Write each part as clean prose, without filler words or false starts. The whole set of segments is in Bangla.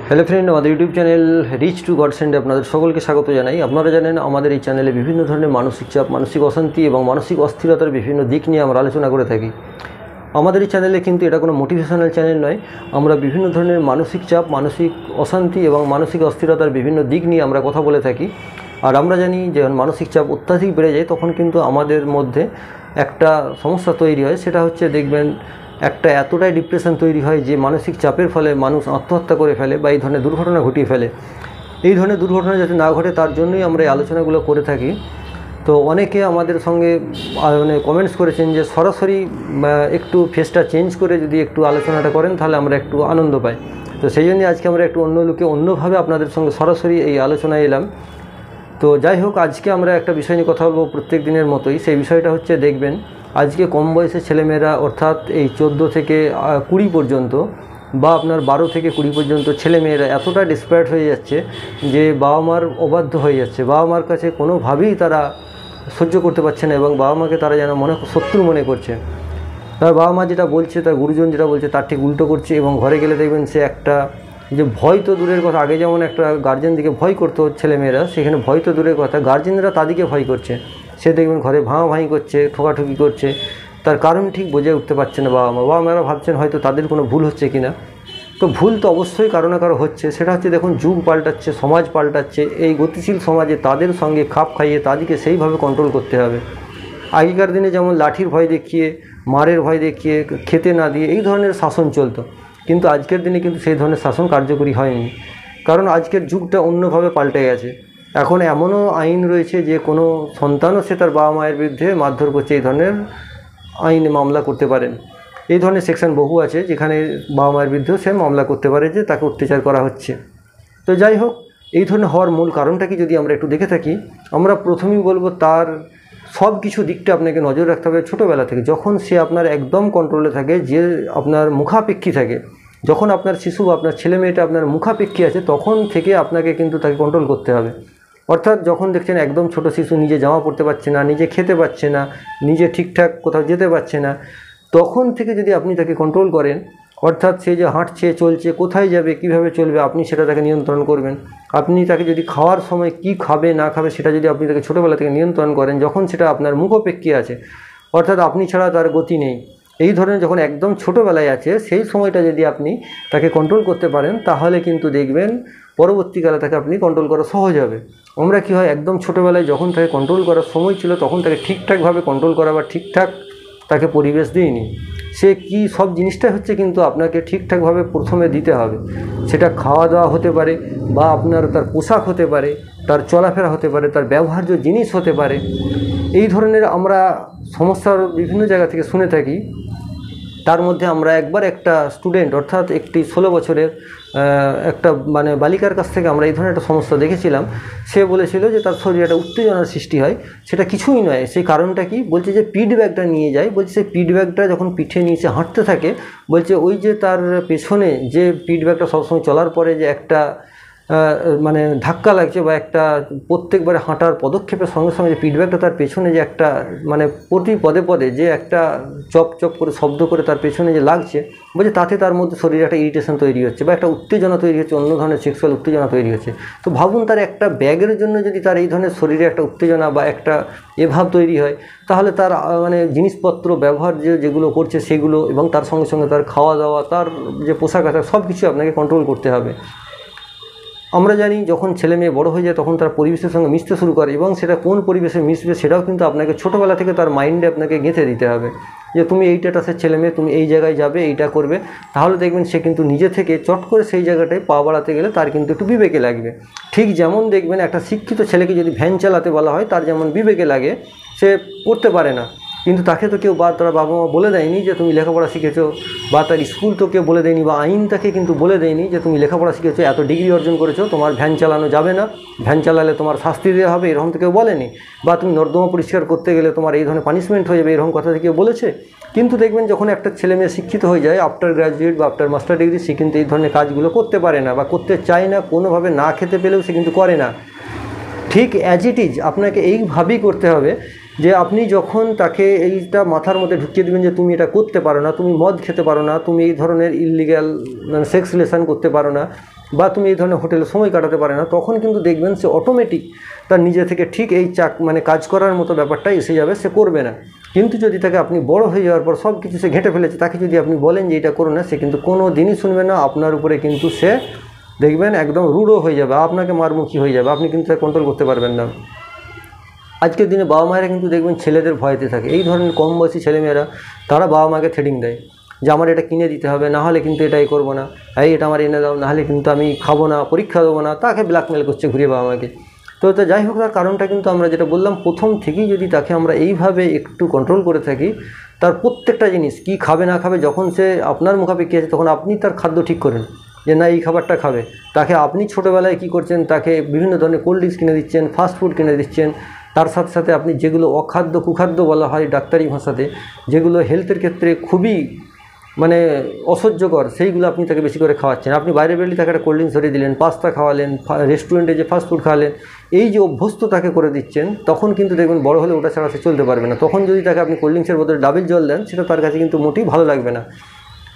হ্যালো ফ্রেন্ড, আমাদের YouTube channel rich two god send আপনাদের সকলকে স্বাগত জানাই। আপনারা জানেন আমাদের এই চ্যানেলে বিভিন্ন ধরনের মানসিক চাপ, মানসিক অশান্তি এবং মানসিক অস্থিরতার বিভিন্ন দিক নিয়ে আমরা আলোচনা করে থাকি। আমাদের এই চ্যানেলে কিন্তু এটা কোনো মোটিভেশনাল চ্যানেল নয়। আমরা বিভিন্ন ধরনের মানসিক চাপ, মানসিক অশান্তি এবং মানসিক অস্থিরতার বিভিন্ন দিক নিয়ে আমরা কথা বলে থাকি। আর আমরা জানি যখন মানসিক চাপ অত্যাধিক বেড়ে যায় তখন কিন্তু আমাদের মধ্যে একটা সমস্যা তৈরি হয়। সেটা হচ্ছে দেখবেন একটা এতটাই ডিপ্রেশন তৈরি হয় যে মানসিক চাপের ফলে মানুষ আত্মহত্যা করে ফেলে বা এই ধরনের দুর্ঘটনা ঘটিয়ে ফেলে। এই ধরনের দুর্ঘটনা যাতে না ঘটে তার জন্যই আমরা এই আলোচনাগুলো করে থাকি। তো অনেকে আমাদের সঙ্গে মানে কমেন্টস করেছেন যে সরাসরি একটু ফেসটা চেঞ্জ করে যদি একটু আলোচনাটা করেন তাহলে আমরা একটু আনন্দ পাই। তো সেই জন্যই আজকে আমরা একটু অন্য লুকে অন্যভাবে আপনাদের সঙ্গে সরাসরি এই আলোচনায় এলাম। তো যাই হোক, আজকে আমরা একটা বিষয় নিয়ে কথা বলবো প্রত্যেক দিনের মতোই। সেই বিষয়টা হচ্ছে দেখবেন আজকে কম বয়সের ছেলেমেয়েরা অর্থাৎ এই 14 থেকে 20 পর্যন্ত বা আপনার 12 থেকে 20 পর্যন্ত ছেলেমেয়েরা এতটা ডিসপারেট হয়ে যাচ্ছে যে বাবা মার অবাধ্য হয়ে যাচ্ছে। বাবা মার কাছে কোনোভাবেই তারা সহ্য করতে পারছে না এবং বাবা মাকে তারা যেন শত্রু মনে করছে। তার বাবা মা যেটা বলছে, তার গুরুজন যেটা বলছে তার ঠিক উল্টো করছে। এবং ঘরে গেলে দেখবেন সে একটা যে ভয় তো দূরের কথা, আগে যেমন একটা গার্জেন দিকে ভয় করতো ছেলেমেয়েরা, সেখানে ভয় তো দূরের কথা গার্জেনরা তাদেরকে ভয় করছে। সে দেখবেন ঘরে ভাঙাভাঙি করছে, ঠোকাঠুকি করছে। তার কারণ ঠিক বুঝে উঠতে পারছে না বাবা মারা ভাবছেন হয়তো তাদের কোনো ভুল হচ্ছে কিনা। তো ভুল তো অবশ্যই কারো না কারো হচ্ছে। সেটা হচ্ছে দেখুন যুগ পাল্টাচ্ছে, সমাজ পাল্টাচ্ছে। এই গতিশীল সমাজে তাদের সঙ্গে খাপ খাইয়ে তাদেরকে সেইভাবে কন্ট্রোল করতে হবে। আগেকার দিনে যেমন লাঠির ভয় দেখিয়ে, মারের ভয় দেখিয়ে, খেতে না দিয়ে এই ধরনের শাসন চলতো, কিন্তু আজকের দিনে কিন্তু সেই ধরনের শাসন কার্যকরী হয়নি। কারণ আজকের যুগটা অন্যভাবে পাল্টে গেছে। এখন এমনও আইন রয়েছে যে কোনো সন্তানও সে তার বাবা মায়ের বিরুদ্ধে মারধর করছে এই ধরনের আইনে মামলা করতে পারেন। এই ধরনের সেকশন বহু আছে যেখানে বাবা মায়ের বিরুদ্ধেও সে মামলা করতে পারে যে তাকে অত্যাচার করা হচ্ছে। তো যাই হোক, এই ধরনের হওয়ার মূল কারণটা কি যদি আমরা একটু দেখে থাকি, আমরা প্রথমেই বলবো তার সব কিছু দিকটা আপনাকে নজর রাখতে হবে ছোটোবেলা থেকে। যখন সে আপনার একদম কন্ট্রোলে থাকে, যে আপনার মুখাপেক্ষী থাকে, যখন আপনার শিশু বা আপনার ছেলে মেয়েটা আপনার মুখাপেক্ষী আছে তখন থেকে আপনাকে কিন্তু তাকে কন্ট্রোল করতে হবে। অর্থাৎ যখন দেখছেন একদম ছোট শিশু নিজে জামা পরতে পারছে না, নিজে খেতে পারছে না, নিজে ঠিকঠাক কোথাও যেতে পারছে না, তখন থেকে যদি আপনি তাকে কন্ট্রোল করেন, অর্থাৎ সে যে হাঁটছে, চলছে, কোথায় যাবে, কিভাবে চলবে, আপনি সেটা তাকে নিয়ন্ত্রণ করবেন। আপনি তাকে যদি খাওয়ার সময় কি খাবে না খাবে সেটা যদি আপনি তাকে ছোটোবেলা থেকে নিয়ন্ত্রণ করেন, যখন সেটা আপনার মুখাপেক্ষী আছে, অর্থাৎ আপনি ছাড়া তার গতি নেই, এই ধরনের যখন একদম ছোটোবেলায় আছে সেই সময়টা যদি আপনি তাকে কন্ট্রোল করতে পারেন তাহলে কিন্তু দেখবেন পরবর্তীকালে তাকে আপনি কন্ট্রোল করা সহজ হবে। আমরা কি হয় একদম ছোটোবেলায় যখন তাকে কন্ট্রোল করার সময় ছিল তখন তাকে ঠিকঠাকভাবে কন্ট্রোল করা বা ঠিকঠাক তাকে পরিবেশ দিইনি। সে কি সব জিনিসটা হচ্ছে কিন্তু আপনাকে ঠিকঠাকভাবে প্রথমে দিতে হবে। সেটা খাওয়া দাওয়া হতে পারে বা আপনার তার পোশাক হতে পারে, তার চলাফেরা হতে পারে, তার ব্যবহার্য জিনিস হতে পারে। এই ধরনের আমরা সমস্যার বিভিন্ন জায়গা থেকে শুনে থাকি। তার মধ্যে আমরা একবার একটা স্টুডেন্ট অর্থাৎ একটি 16 বছরের একটা মানে বালিকার কাছ থেকে আমরা এই ধরনের একটা সমস্যা দেখেছিলাম। সে বলেছিল যে তার শরীরে একটা উত্তেজনার সৃষ্টি হয়। সেটা কিছুই নয়, সেই কারণটা কি বলছে যে পিঠ ব্যাগটা নিয়ে যায়। বলছে সেই পিঠ ব্যাগটা যখন পিঠে নিয়ে সে হাঁটতে থাকে, বলছে ওই যে তার পেছনে যে পিঠ ব্যাগটা সবসময় চলার পরে যে একটা মানে ধাক্কা লাগছে বা একটা প্রত্যেকবারে হাঁটার পদক্ষেপের সঙ্গে সঙ্গে যে পিঠব্যাগটা তার পেছনে যে একটা মানে প্রতি পদে পদে যে একটা চপ চপ করে শব্দ করে তার পেছনে যে লাগছে, বলছে তাতে তার মধ্যে শরীরে একটা ইরিটেশন তৈরি হচ্ছে বা একটা উত্তেজনা তৈরি হচ্ছে, অন্য ধরনের সেক্সুয়াল উত্তেজনা তৈরি হচ্ছে। তো ভাবুন তার একটা ব্যাগের জন্য যদি তার এই ধরনের শরীরে একটা উত্তেজনা বা একটা এভাব তৈরি হয়, তাহলে তার মানে জিনিসপত্র ব্যবহার যেগুলো করছে সেগুলো এবং তার সঙ্গে সঙ্গে তার খাওয়া দাওয়া, তার যে পোশাক আশাক সব কিছু আপনাকে কন্ট্রোল করতে হবে। আমরা জানি যখন ছেলে মেয়ে বড়ো হয়ে যায় তখন তার পরিবেশের সঙ্গে মিশতে শুরু করে এবং সেটা কোন পরিবেশে মিশবে সেটাও কিন্তু আপনাকে ছোটোবেলা থেকে তার মাইন্ডে আপনাকে গেঁথে দিতে হবে যে তুমি এই স্ট্যাটাসের ছেলে মেয়ে, তুমি এই জায়গায় যাবে, এইটা করবে। তাহলে দেখবেন সে কিন্তু নিজে থেকে চট করে সেই জায়গাটায় পা বাড়াতে গেলে তার কিন্তু একটু বিবেকে লাগবে। ঠিক যেমন দেখবেন একটা শিক্ষিত ছেলেকে যদি ভ্যান চালাতে বলা হয় তার যেমন বিবেকে লাগে, সে করতে পারে না। কিন্তু তাকে তো কেউ বা তার বাবা মা বলে দেয়নি যে তুমি লেখাপড়া শিখেছো, বা তার স্কুল তো কেউ বলে দেয়নি, বা আইন তাকে কিন্তু বলে দেয়নি যে তুমি লেখাপড়া শিখেছো, এত ডিগ্রি অর্জন করেছো, তোমার ভ্যান চালানো যাবে না, ভ্যান চালালে তোমার শাস্তি দেওয়া হবে, এরকম তো কেউ বলেনি। বা তুমি নর্দমা পরিষ্কার করতে গেলে তোমার এই ধরনের পানিশমেন্ট হয়ে যাবে, এরকম কথা কেউ বলেছে। কিন্তু দেখবেন যখন একটা ছেলে মেয়ে শিক্ষিত হয়ে যায় আফটার গ্র্যাজুয়েট বা আফটার মাস্টার ডিগ্রি, সে কিন্তু এই ধরনের কাজগুলো করতে পারে না বা করতে চায় না, কোনোভাবে না খেতে পেলেও সে কিন্তু করে না। ঠিক অ্যাজ ইট ইজ আপনাকে এইভাবেই করতে হবে যে আপনি যখন তাকে এইটা মাথার মধ্যে ঢুকিয়ে দেবেন যে তুমি এটা করতে পারো না, তুমি মদ খেতে পারো না, তুমি এই ধরনের ইললিগ্যাল মানে সেক্স রিলেশন করতে পারো না, বা তুমি এই ধরনের হোটেলে সময় কাটাতে পারে না, তখন কিন্তু দেখবেন সে অটোমেটিক তার নিজে থেকে ঠিক এই মানে কাজ করার মতো ব্যাপারটা এসে যাবে, সে করবে না। কিন্তু যদি তাকে আপনি বড় হয়ে যাওয়ার পর সব কিছু সে ঘেঁটে ফেলেছে, তাকে যদি আপনি বলেন যে এটা করো না, সে কিন্তু কোনো দিনই শুনবে না। আপনার উপরে কিন্তু সে দেখবেন একদম রূঢ় হয়ে যাবে, আপনাকে মারমুখী হয়ে যাবে, আপনি কিন্তু তাকে কন্ট্রোল করতে পারবেন না। আজকের দিনে বাবা মায়েরা কিন্তু দেখবেন ছেলেদের ভয়তে থাকে। এই ধরনের কম বয়সী ছেলেমেয়েরা তারা বাবা মাকে থ্রেডিং দেয় যে আমার এটা কিনে দিতে হবে, না হলে কিন্তু এটাই করবো না, এটা আমার এনে দাও, না হলে কিন্তু আমি খাবো না, পরীক্ষা দেবো না, তাকে ব্ল্যাকমেল করছে ঘুরিয়ে বাবা মাকে। তো যাই হোক, তার কারণটা কিন্তু আমরা যেটা বললাম প্রথম থেকেই যদি তাকে আমরা এইভাবে একটু কন্ট্রোল করে থাকি, তার প্রত্যেকটা জিনিস কী খাবে না খাবে, যখন সে আপনার মুখাপেক্ষি আছে তখন আপনি তার খাদ্য ঠিক করেন যে না এই খাবারটা খাবে। তাকে আপনি ছোটোবেলায় কী করছেন, তাকে বিভিন্ন ধরনের কোল্ড ড্রিঙ্কস কিনে দিচ্ছেন, ফাস্ট ফুড কিনে দিচ্ছেন, তার সাথে সাথে আপনি যেগুলো অখাদ্য কুখাদ্য বলা হয় ডাক্তারি ভাষাতে, যেগুলো হেলথের ক্ষেত্রে খুবই মানে অসহ্যকর, সেইগুলো আপনি তাকে বেশি করে খাওয়াচ্ছেন। আপনি বাইরে বেরোলে তাকে একটা কোল্ড ড্রিঙ্কস ধরিয়ে দিলেন, পাস্তা খাওয়ালেন, রেস্টুরেন্টে যে ফাস্টফুড খাওয়ালেন, এই যে অভ্যস্ত তাকে করে দিচ্ছেন, তখন কিন্তু দেখবেন বড় হলে ওটা ছাড়া সে চলতে পারবে না। তখন যদি তাকে আপনি কোল্ড ড্রিঙ্কসের বদলে ডাবের জল দেন, সেটা তার কাছে কিন্তু মোটেই ভালো লাগবে না।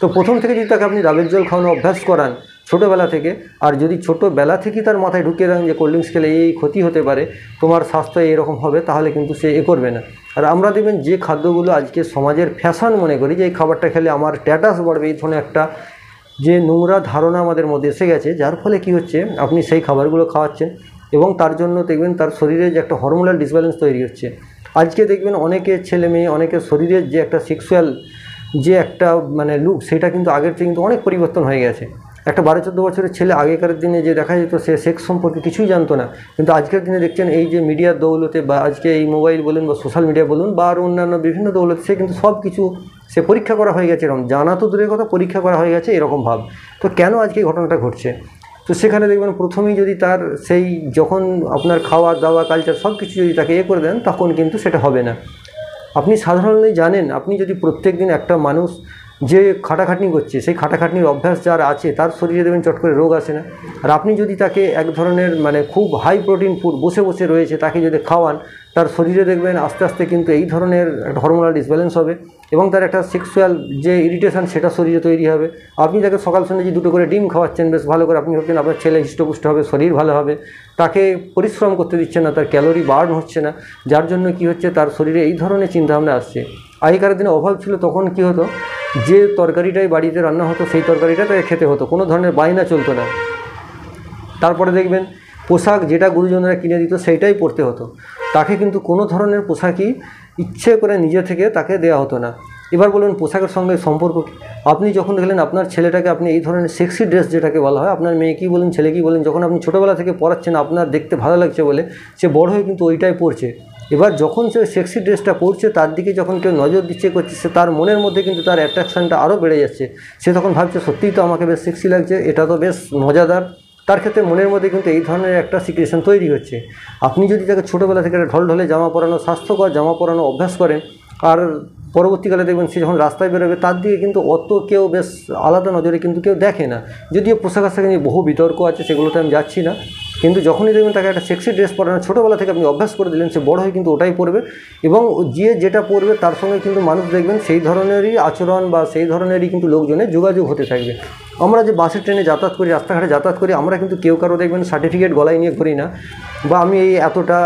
তো প্রথম থেকে যদি তাকে আপনি ডাবের জল খাওয়ানো অভ্যাস করান ছোটোবেলা থেকে, আর যদি ছোটোবেলা থেকেই তার মাথায় ঢুকিয়ে দেন যে কোল্ড ড্রিঙ্কস খেলে এই ক্ষতি হতে পারে, তোমার স্বাস্থ্য এরকম হবে, তাহলে কিন্তু সে করবে না। আর আমরা দেখবেন যে খাদ্যগুলো আজকে সমাজের ফ্যাশন মনে করি যে এই খাবারটা খেলে আমার স্ট্যাটাস বাড়বে, এই ধরনের একটা যে নোংরা ধারণা আমাদের মধ্যে এসে গেছে, যার ফলে কি হচ্ছে আপনি সেই খাবারগুলো খাওয়াচ্ছেন এবং তার জন্য দেখবেন তার শরীরে যে একটা হরমোনাল ডিসব্যালেন্স তৈরি হচ্ছে। আজকে দেখবেন অনেকে ছেলে মেয়ে, অনেকের শরীরের যে একটা সেক্সুয়াল যে একটা মানে লুক, সেটা কিন্তু আগের থেকে কিন্তু অনেক পরিবর্তন হয়ে গেছে। একটা 12-14 বছরের ছেলে আগেকার দিনে যে দেখা যেত সে সেক্স সম্পর্কে কিছুই জানতো না, কিন্তু আজকের দিনে দেখছেন এই যে মিডিয়ার দৌলতে বা আজকে এই মোবাইল বলুন বা সোশ্যাল মিডিয়া বলুন বা আর অন্যান্য বিভিন্ন দৌলতে সে কিন্তু সব কিছু সে পরীক্ষা করা হয়ে গেছে, এরকম জানা তো দূরের কথা, পরীক্ষা করা হয়ে গেছে এরকম ভাব। তো কেন আজকে এই ঘটনাটা ঘটছে? তো সেখানে দেখবেন প্রথমেই যদি তার সেই যখন আপনার খাওয়া দাওয়া কালচার সব কিছু যদি তাকে করে দেন, তখন কিন্তু সেটা হবে না। আপনি সাধারণতই জানেন, আপনি যদি প্রত্যেক দিন একটা মানুষ যে খাটাখাটনি করছে, সেই খাটাখাটনির অভ্যাস যার আছে তার শরীরে দেখবেন চট করে রোগ আসে না। আর আপনি যদি তাকে এক ধরনের মানে খুব হাই প্রোটিন ফুড বসে বসে রয়েছে তাকে যদি খাওয়ান, তার শরীরে দেখবেন আস্তে আস্তে কিন্তু এই ধরনের একটা হরমোনাল ডিসব্যালেন্স হবে এবং তার একটা সেক্সুয়াল যে ইরিটেশন সেটা শরীরে তৈরি হবে। আপনি তাকে সকাল সন্ধ্যে যে 2 করে ডিম খাওয়াচ্ছেন বেশ ভালো করে, আপনি ভাবছেন আপনার ছেলে হৃষ্টপুষ্ট হবে, শরীর ভালো হবে, তাকে পরিশ্রম করতে দিচ্ছেন না, তার ক্যালোরি বার্ন হচ্ছে না, যার জন্য কি হচ্ছে তার শরীরে এই ধরনের চিন্তাভাবনা আসছে। আগেকার দিনে অভাব ছিল, তখন কি হতো যে তরকারিটাই বাড়িতে রান্না হতো সেই তরকারিটা তাকে খেতে হতো, কোনো ধরনের বায়না চলতো না। তারপরে দেখবেন পোশাক যেটা গুরুজনরা কিনে দিত সেইটাই পরতে হতো, তাকে কিন্তু কোনো ধরনের পোশাকই ইচ্ছে করে নিজে থেকে তাকে দেওয়া হতো না। এবার বলুন পোশাকের সঙ্গে সম্পর্ক কী? আপনি যখন দেখলেন আপনার ছেলেটাকে আপনি এই ধরনের সেক্সি ড্রেস যেটাকে বলা হয়, আপনার মেয়েকেই বলুন ছেলেকেই বলুন, যখন আপনি ছোটোবেলা থেকে পরাচ্ছেন আপনার দেখতে ভালো লাগছে বলে, সে বড় হয়ে কিন্তু ওইটাই পরছে। এবার যখন সে সেক্সি ড্রেসটা পরছে তার দিকে যখন কেউ নজর দিচ্ছে করছে, সে তার মনের মধ্যে কিন্তু তার অ্যাট্রাকশানটা আরও বেড়ে যাচ্ছে। সে তখন ভাবছে সত্যিই তো আমাকে বেশ সেক্সি লাগছে, এটা তো বেশ মজাদার। তার ক্ষেত্রে মনের মধ্যে কিন্তু এই ধরনের একটা সিচুয়েশন তৈরি হচ্ছে। আপনি যদি তাকে ছোটোবেলা থেকে ঢলঢলে জামা পরানো, স্বাস্থ্যকর জামা পরানো অভ্যাস করেন, আর পরবর্তীকালে দেখবেন সে যখন রাস্তায় বেরোবে তার দিকে কিন্তু অত কেউ বেশ আলাদা নজরে কিন্তু কেউ দেখে না। যদিও পোশাক আশাক নিয়ে বহু বিতর্ক আছে, সেগুলোতে আমি যাচ্ছি না, কিন্তু যখনই দেখবেন তাকে একটা সেক্সি ড্রেস পরানো ছোটোবেলা থেকে আপনি অভ্যাস করে দিলেন, সে বড় হয়ে কিন্তু ওটাই পরবে এবং যে যেটা পরবে তার সঙ্গে কিন্তু মানুষ দেখবেন সেই ধরনেরই আচরণ বা সেই ধরনেরই কিন্তু লোকজনের যোগাযোগ হতে থাকবে। আমরা যে বাসে ট্রেনে যাতায়াত করি, রাস্তাঘাটে যাতায়াত করি, আমরা কিন্তু কেউ কারো দেখবেন সার্টিফিকেট গলায় নিয়ে ঘুরি না, বা আমি এই এতটা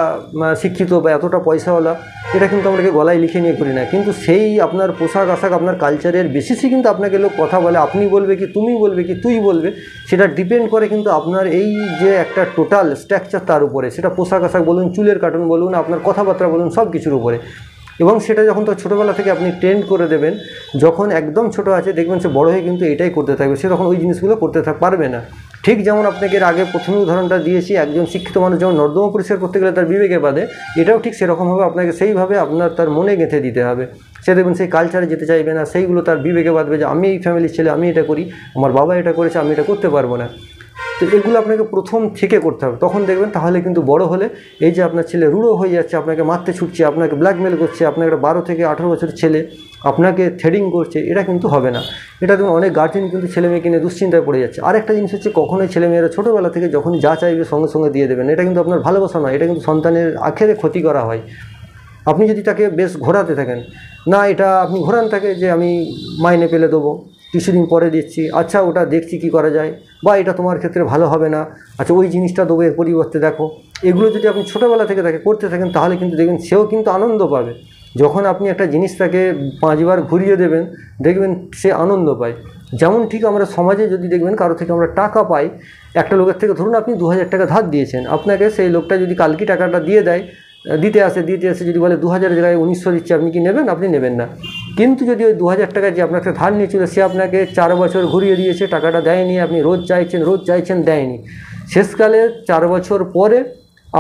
শিক্ষিত বা এতটা পয়সাওয়ালা এটা কিন্তু আমরা গলায় লিখে নিয়ে ঘুরি না। কিন্তু সেই আপনার পোশাক আশাক আপনার কালচারের বেসিসই কিন্তু আপনাকে লোক কথা বলে, আপনি বলবে কি তুমি বলবে কি তুই বলবে, সেটা ডিপেন্ড করে কিন্তু আপনার এই যে একটা টোটাল স্ট্রাকচার তার উপরে, সেটা পোশাক আশাক বলুন, চুলের কাটন বলুন, আপনার কথাবার্তা বলুন, সব কিছুর উপরে। এবং সেটা যখন তো ছোটোবেলা থেকে আপনি ট্রেন্ড করে দেবেন, যখন একদম ছোটো আছে দেখবেন সে বড় হয়ে কিন্তু এটাই করতে থাকবে, সে তখন ওই জিনিসগুলো করতে পারবে না। ঠিক যেমন আপনাকে এর আগে প্রথম উদাহরণটা দিয়েছি, একজন শিক্ষিত মানুষ যেমন নর্দমা পরিষ্কার করতে গেলে তার বিবেকে বাদে, এটাও ঠিক সেরকমভাবে আপনাকে সেইভাবে আপনার তার মনে গেঁথে দিতে হবে। সে দেখবেন সেই কালচারে যেতে চাইবে না, সেইগুলো তার বিবেকে বাঁধবে যে আমি এই ফ্যামিলির ছেলে, আমি এটা করি, আমার বাবা এটা করেছে, আমি এটা করতে পারবো না। তো এগুলো আপনাকে প্রথম থেকে করতে হবে, তখন দেখবেন তাহলে কিন্তু বড় হলে এই যে আপনার ছেলে রূঢ় হয়ে যাচ্ছে, আপনাকে মারতে ছুটছে, আপনাকে ব্ল্যাকমেল করছে, আপনার একটা 12 থেকে 18 বছরের ছেলে আপনাকে থ্রেডিং করছে, এটা কিন্তু হবে না। এটা দেখুন অনেক গার্জেন কিন্তু ছেলে মেয়েকে নিয়ে দুশ্চিন্তায় পড়ে যাচ্ছে। আরেকটা জিনিস হচ্ছে কখনোই ছেলেমেয়েরা ছোটোবেলা থেকে যখন যা চাইবে সঙ্গে সঙ্গে দিয়ে দেবেন, এটা কিন্তু আপনার ভালোবাসা নয়, এটা কিন্তু সন্তানের আখেরে ক্ষতি করা হয়। আপনি যদি তাকে বেশ ঘোরাতে থাকেন, না এটা আপনি ঘোরান তাকে যে আমি মাইনে পেলে দেবো, কিছুদিন পরে দিচ্ছি, আচ্ছা ওটা দেখছি কি করা যায়, বা এটা তোমার ক্ষেত্রে ভালো হবে না, আচ্ছা ওই জিনিসটা দেবো এর পরিবর্তে দেখো, এগুলো যদি আপনি ছোটোবেলা থেকে তাকে করতে থাকেন তাহলে কিন্তু দেখবেন সেও কিন্তু আনন্দ পাবে। যখন আপনি একটা জিনিস তাকে 5 বার ঘুরিয়ে দেবেন দেখবেন সে আনন্দ পায়। যেমন ঠিক আমরা সমাজে যদি দেখবেন কারো থেকে আমরা টাকা পাই, একটা লোকের থেকে ধরুন আপনি 2000 টাকা ধার দিয়েছেন, আপনাকে সেই লোকটা যদি কালকে টাকাটা দিয়ে দেয়, দিতে আসে যদি বলে 2000 জায়গায় 1900 দিচ্ছে, আপনি কি নেবেন? আপনি নেবেন না। কিন্তু যদি ওই 2000 টাকা যে আপনাকে ধার নিয়েছিল সে আপনাকে 4 বছর ঘুরিয়ে দিয়েছে, টাকাটা দেয়নি, আপনি রোজ চাইছেন দেয়নি, শেষকালে 4 বছর পরে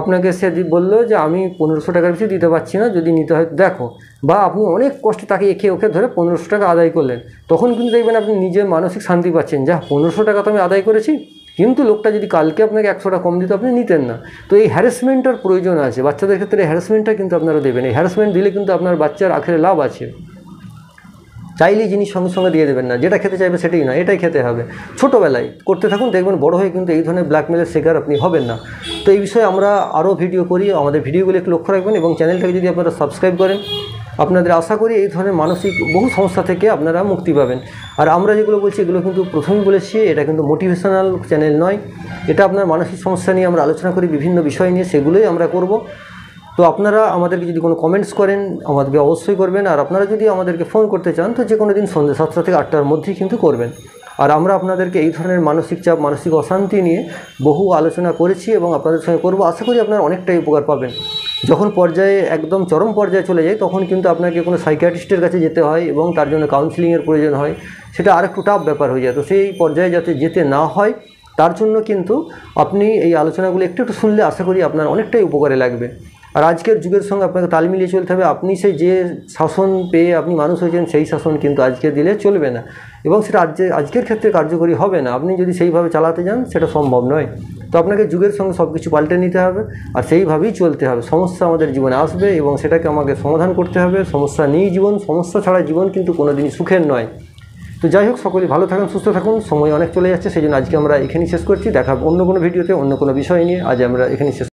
আপনাকে সে বললো যে আমি 1500 টাকার বেশি দিতে পারছি না, যদি নিতে হয় দেখো, বা আপনি অনেক কষ্টে তাকে এঁকে ওকে ধরে 1500 টাকা আদায় করলেন, তখন কিন্তু দেখবেন আপনি নিজে মানসিক শান্তি পাচ্ছেন, যা 1500 টাকা তো আমি আদায় করেছি। কিন্তু লোকটা যদি কালকে আপনাকে 100 টাকা কম দিত আপনি নিতেন না। তো এই হ্যারাসমেন্টটার প্রয়োজন আছে বাচ্চাদের ক্ষেত্রে, হ্যারাসমেন্টটা কিন্তু আপনারা দেবেন। এই হ্যারাসমেন্ট দিলে কিন্তু আপনার বাচ্চার আখেরে লাভ আছে। চাইলেই জিনিস সঙ্গে সঙ্গে দিয়ে দেবেন না, যেটা খেতে চাইবে সেটাই না, এটাই খেতে হবে। ছোটোবেলায় করতে থাকুন, দেখবেন বড় হয়ে কিন্তু এই ধরনের ব্ল্যাকমেলের শিকার আপনি হবেন না। তো এই বিষয়ে আমরা আরও ভিডিও করি, আমাদের ভিডিওগুলো একটু লক্ষ্য রাখবেন এবং চ্যানেলটাকে যদি আপনারা সাবস্ক্রাইব করেন, আপনাদের আশা করি এই ধরনের মানসিক বহু সমস্যা থেকে আপনারা মুক্তি পাবেন। আর আমরা যেগুলো বলছি এগুলো কিন্তু প্রথমেই বলেছি, এটা কিন্তু মোটিভেশনাল চ্যানেল নয়, এটা আপনার মানসিক সমস্যা নিয়ে আমরা আলোচনা করি, বিভিন্ন বিষয় নিয়ে, সেগুলোই আমরা করব। তো আপনারা আমাদেরকে যদি কোনো কমেন্টস করেন আমাদেরকে অবশ্যই করবেন, আর আপনারা যদি আমাদেরকে ফোন করতে চান তো যে কোনো দিন সন্ধ্যে 7টা থেকে 8টার মধ্যেই কিন্তু করবেন। আর আমরা আপনাদেরকে এই ধরনের মানসিক চাপ, মানসিক অশান্তি নিয়ে বহু আলোচনা করেছি এবং আপনাদের সঙ্গে করব। আশা করি আপনারা অনেকটাই উপকার পাবেন। যখন পর্যায়ে একদম চরম পর্যায়ে চলে যায় তখন কিন্তু আপনাকে কোনো সাইকিয়াট্রিস্টের কাছে যেতে হয় এবং তার জন্য কাউন্সিলিংয়ের প্রয়োজন হয়, সেটা আরেকটু টাফ ব্যাপার হয়ে যায়। তো সেই পর্যায়ে যাতে যেতে না হয় তার জন্য কিন্তু আপনি এই আলোচনাগুলো একটু শুনলে আশা করি আপনার অনেকটাই উপকারে লাগবে। আর আজকের যুগের সঙ্গে আপনাকে তাল মিলিয়ে চলতে হবে। আপনি সেই যে শাসন পেয়ে আপনি মানুষ হয়েছেন সেই শাসন কিন্তু আজকে দিলে চলবে না এবং সেটা আজকের ক্ষেত্রে কার্যকরী হবে না। আপনি যদি সেইভাবে চালাতে যান সেটা সম্ভব নয়। তো আপনাকে যুগের সঙ্গে সব কিছু পাল্টে নিতে হবে আর সেইভাবেই চলতে হবে। সমস্যা আমাদের জীবনে আসবে এবং সেটাকে আমাকে সমাধান করতে হবে। সমস্যা নেই জীবন, সমস্যা ছাড়া জীবন কিন্তু কোনোদিনই সুখের নয়। তো যাই হোক, সকলেই ভালো থাকুন, সুস্থ থাকুন। সময় অনেক চলে যাচ্ছে, সেই জন্য আজকে আমরা এখানেই শেষ করছি। দেখা অন্য কোনো ভিডিওতে অন্য কোনো বিষয় নিয়ে। আজ আমরা এখানেই শেষ।